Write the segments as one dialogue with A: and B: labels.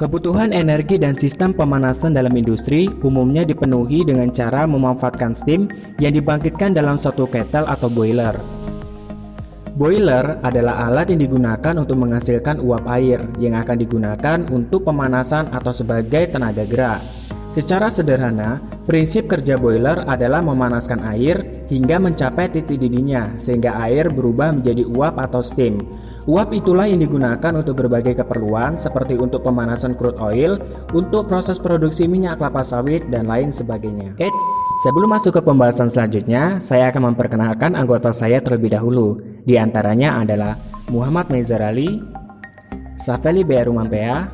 A: Kebutuhan energi dan sistem pemanasan dalam industri umumnya dipenuhi dengan cara memanfaatkan steam yang dibangkitkan dalam suatu kettle atau boiler. Boiler adalah alat yang digunakan untuk menghasilkan uap air yang akan digunakan untuk pemanasan atau sebagai tenaga gerak. Secara sederhana, prinsip kerja boiler adalah memanaskan air hingga mencapai titik didihnya sehingga air berubah menjadi uap atau steam. Uap itulah yang digunakan untuk berbagai keperluan seperti untuk pemanasan crude oil, untuk proses produksi minyak kelapa sawit, dan lain sebagainya. Sebelum masuk ke pembahasan selanjutnya, saya akan memperkenalkan anggota saya terlebih dahulu. Di antaranya adalah Muhammad Mezar Ali, Safeli B. Rumampea,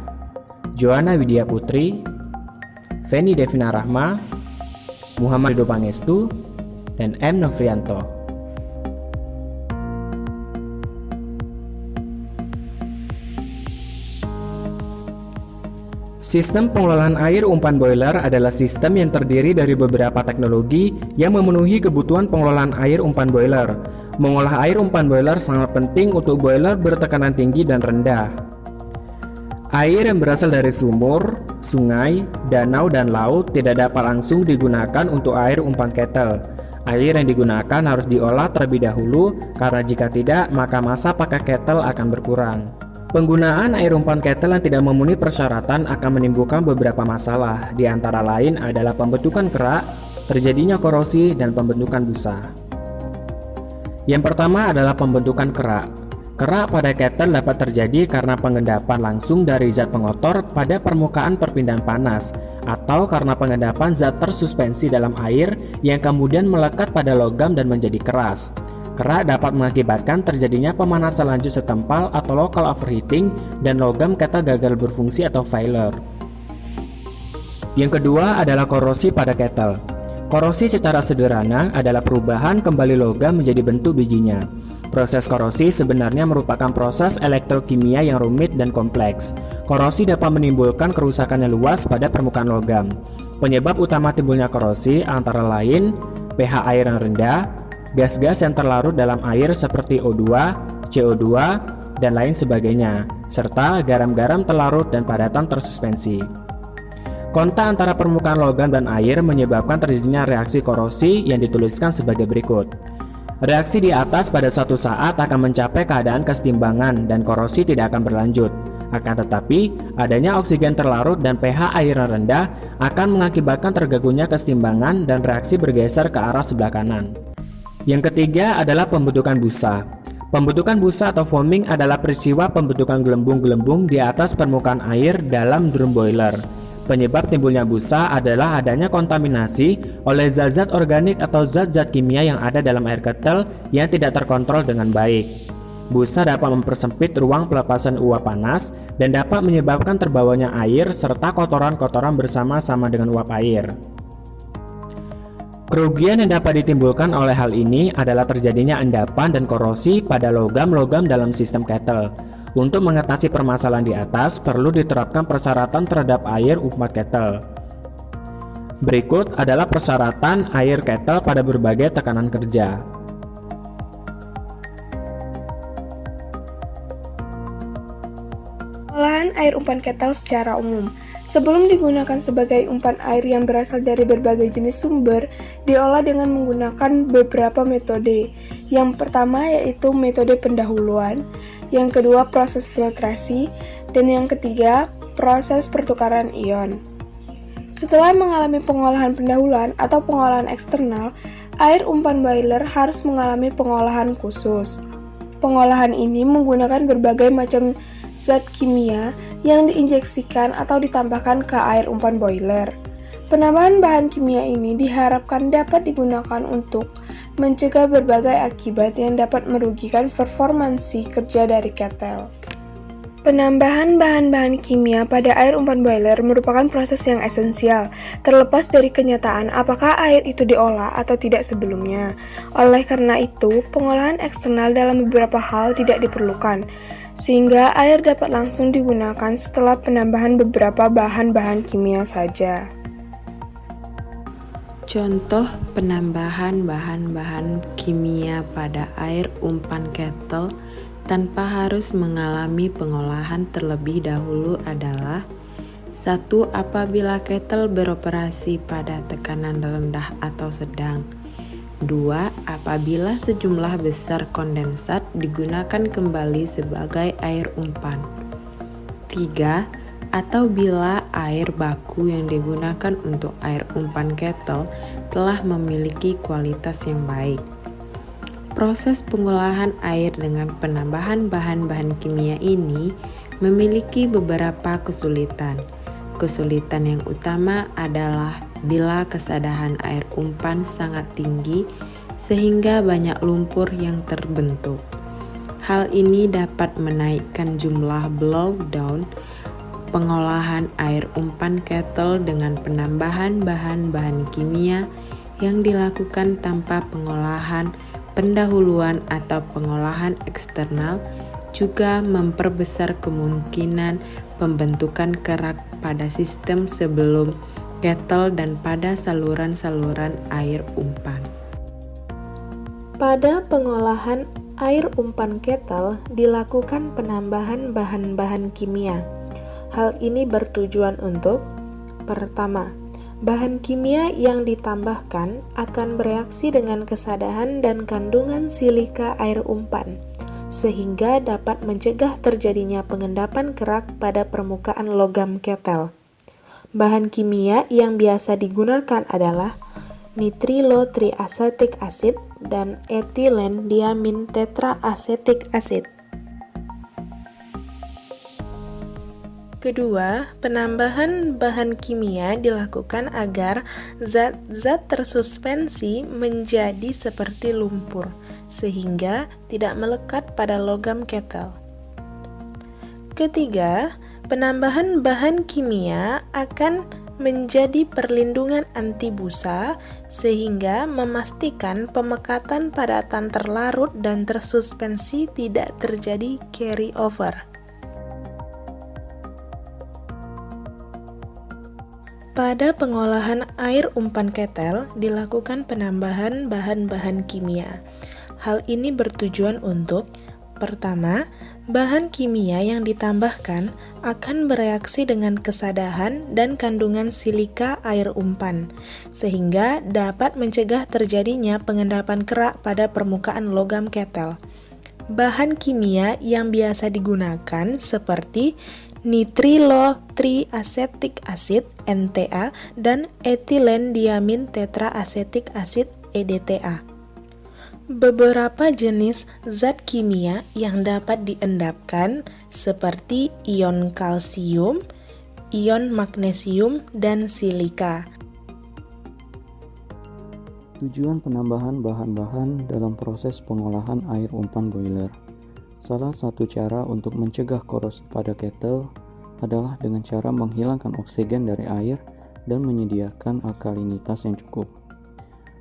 A: Joanna Widya Putri, Feni Devina Rahma, Muhammad Ridho Pangestu, dan M. Novrianto. Sistem pengelolaan air umpan boiler adalah sistem yang terdiri dari beberapa teknologi yang memenuhi kebutuhan pengelolaan air umpan boiler. Mengolah air umpan boiler sangat penting untuk boiler bertekanan tinggi dan rendah. Air yang berasal dari sumur, sungai, danau, dan laut tidak dapat langsung digunakan untuk air umpan kettle. Air yang digunakan harus diolah terlebih dahulu karena jika tidak maka masa pakai kettle akan berkurang. Penggunaan air umpan kettle yang tidak memenuhi persyaratan akan menimbulkan beberapa masalah, di antara lain adalah pembentukan kerak, terjadinya korosi, dan pembentukan busa. Yang pertama adalah pembentukan kerak. Kerak pada kettle dapat terjadi karena pengendapan langsung dari zat pengotor pada permukaan perpindahan panas, atau karena pengendapan zat tersuspensi dalam air yang kemudian melekat pada logam dan menjadi keras. Kerak dapat mengakibatkan terjadinya pemanasan lanjut setempal atau local overheating dan logam kettle gagal berfungsi atau failure. Yang kedua adalah korosi pada kettle. Korosi secara sederhana adalah perubahan kembali logam menjadi bentuk bijinya. Proses korosi sebenarnya merupakan proses elektrokimia yang rumit dan kompleks. Korosi dapat menimbulkan kerusakan yang luas pada permukaan logam. Penyebab utama timbulnya korosi antara lain pH air yang rendah, gas-gas yang terlarut dalam air seperti O2, CO2, dan lain sebagainya, serta garam-garam terlarut dan padatan tersuspensi. Kontak antara permukaan logam dan air menyebabkan terjadinya reaksi korosi yang dituliskan sebagai berikut. Reaksi di atas pada suatu saat akan mencapai keadaan kesetimbangan dan korosi tidak akan berlanjut. Akan tetapi, adanya oksigen terlarut dan pH air yang rendah akan mengakibatkan terganggunya kesetimbangan dan reaksi bergeser ke arah sebelah kanan. Yang ketiga adalah pembentukan busa. Pembentukan busa atau foaming adalah peristiwa pembentukan gelembung-gelembung di atas permukaan air dalam drum boiler. Penyebab timbulnya busa adalah adanya kontaminasi oleh zat-zat organik atau zat-zat kimia yang ada dalam air kettle yang tidak terkontrol dengan baik. Busa dapat mempersempit ruang pelepasan uap panas dan dapat menyebabkan terbawanya air serta kotoran-kotoran bersama-sama dengan uap air. Kerugian yang dapat ditimbulkan oleh hal ini adalah terjadinya endapan dan korosi pada logam-logam dalam sistem kettle. Untuk mengatasi permasalahan di atas, perlu diterapkan persyaratan terhadap air umpan kettle. Berikut adalah persyaratan air kettle pada berbagai tekanan kerja.
B: Pengolahan air umpan kettle secara umum. Sebelum digunakan sebagai umpan air yang berasal dari berbagai jenis sumber, diolah dengan menggunakan beberapa metode. Yang pertama yaitu metode pendahuluan, yang kedua proses filtrasi, dan yang ketiga proses pertukaran ion. Setelah mengalami pengolahan pendahuluan atau pengolahan eksternal, air umpan boiler harus mengalami pengolahan khusus. Pengolahan ini menggunakan berbagai macam zat kimia yang diinjeksikan atau ditambahkan ke air umpan boiler. Penambahan bahan kimia ini diharapkan dapat digunakan untuk mencegah berbagai akibat yang dapat merugikan performansi kerja dari kettle. Penambahan bahan-bahan kimia pada air umpan boiler merupakan proses yang esensial, terlepas dari kenyataan apakah air itu diolah atau tidak sebelumnya. Oleh karena itu, pengolahan eksternal dalam beberapa hal tidak diperlukan, sehingga air dapat langsung digunakan setelah penambahan beberapa bahan-bahan kimia saja.
C: Contoh penambahan bahan-bahan kimia pada air umpan kettle tanpa harus mengalami pengolahan terlebih dahulu adalah 1. Apabila kettle beroperasi pada tekanan rendah atau sedang. 2. Apabila sejumlah besar kondensat digunakan kembali sebagai air umpan. 3. Atau bila air baku yang digunakan untuk air umpan kettle telah memiliki kualitas yang baik. Proses pengolahan air dengan penambahan bahan-bahan kimia ini memiliki beberapa kesulitan. Kesulitan yang utama adalah bila kesadahan air umpan sangat tinggi sehingga banyak lumpur yang terbentuk. Hal ini dapat menaikkan jumlah blowdown pengolahan air umpan kettle dengan penambahan bahan-bahan kimia yang dilakukan tanpa pengolahan pendahuluan atau pengolahan eksternal, juga memperbesar kemungkinan pembentukan kerak pada sistem sebelum kettle dan pada saluran-saluran air umpan.
D: Pada pengolahan air umpan kettle dilakukan penambahan bahan-bahan kimia. Hal ini bertujuan untuk: pertama, bahan kimia yang ditambahkan akan bereaksi dengan kesadahan dan kandungan silika air umpan, sehingga dapat mencegah terjadinya pengendapan kerak pada permukaan logam kettle. Bahan kimia yang biasa digunakan adalah nitrilotriacetic acid dan etilen diamin tetraacetic acid. Kedua, penambahan bahan kimia dilakukan agar zat-zat tersuspensi menjadi seperti lumpur, sehingga tidak melekat pada logam kettle. Ketiga, penambahan bahan kimia akan menjadi perlindungan anti busa, sehingga memastikan pemekatan padatan terlarut dan tersuspensi tidak terjadi carry over. Pada pengolahan air umpan kettle dilakukan penambahan bahan-bahan kimia. Hal ini bertujuan untuk: pertama, bahan kimia yang ditambahkan akan bereaksi dengan kesadahan dan kandungan silika air umpan, sehingga dapat mencegah terjadinya pengendapan kerak pada permukaan logam kettle. Bahan kimia yang biasa digunakan seperti nitrilotriacetic acid (NTA) dan etilen diamin tetraacetic acid (EDTA). Beberapa jenis zat kimia yang dapat diendapkan seperti ion kalsium, ion magnesium, dan silika.
E: Tujuan penambahan bahan-bahan dalam proses pengolahan air umpan boiler. Salah satu cara untuk mencegah korosi pada kettle adalah dengan cara menghilangkan oksigen dari air dan menyediakan alkalinitas yang cukup.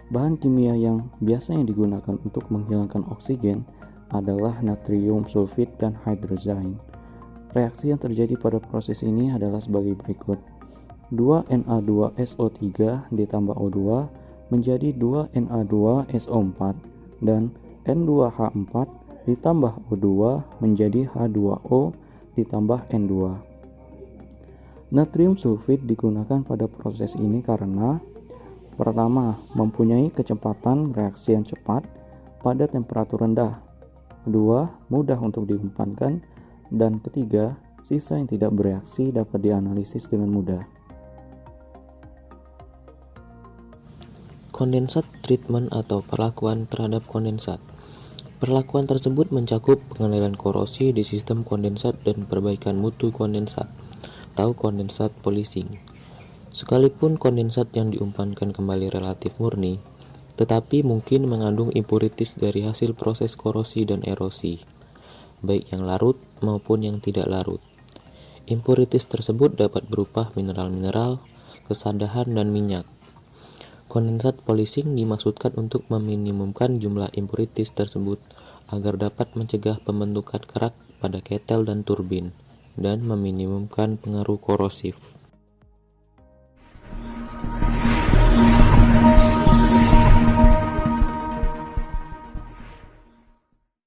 E: Bahan kimia yang biasanya digunakan untuk menghilangkan oksigen adalah natrium sulfit dan hydrazine. Reaksi yang terjadi pada proses ini adalah sebagai berikut. 2Na2SO3 ditambah O2 menjadi 2Na2SO4 dan N2H4 ditambah O2 menjadi H2O ditambah N2. Natrium sulfit digunakan pada proses ini karena: pertama, mempunyai kecepatan reaksi yang cepat pada temperatur rendah. Kedua, mudah untuk diumpankan. Dan ketiga, sisa yang tidak bereaksi dapat dianalisis dengan mudah.
F: Kondensat treatment atau perlakuan terhadap kondensat. Perlakuan tersebut mencakup pengendalian korosi di sistem kondensat dan perbaikan mutu kondensat atau kondensat polishing. Sekalipun kondensat yang diumpankan kembali relatif murni, tetapi mungkin mengandung impurities dari hasil proses korosi dan erosi, baik yang larut maupun yang tidak larut. Impurities tersebut dapat berupa mineral-mineral, kesadahan, dan minyak. Kondensat polishing dimaksudkan untuk meminimumkan jumlah impurities tersebut agar dapat mencegah pembentukan kerak pada kettle dan turbin, dan meminimumkan pengaruh korosif.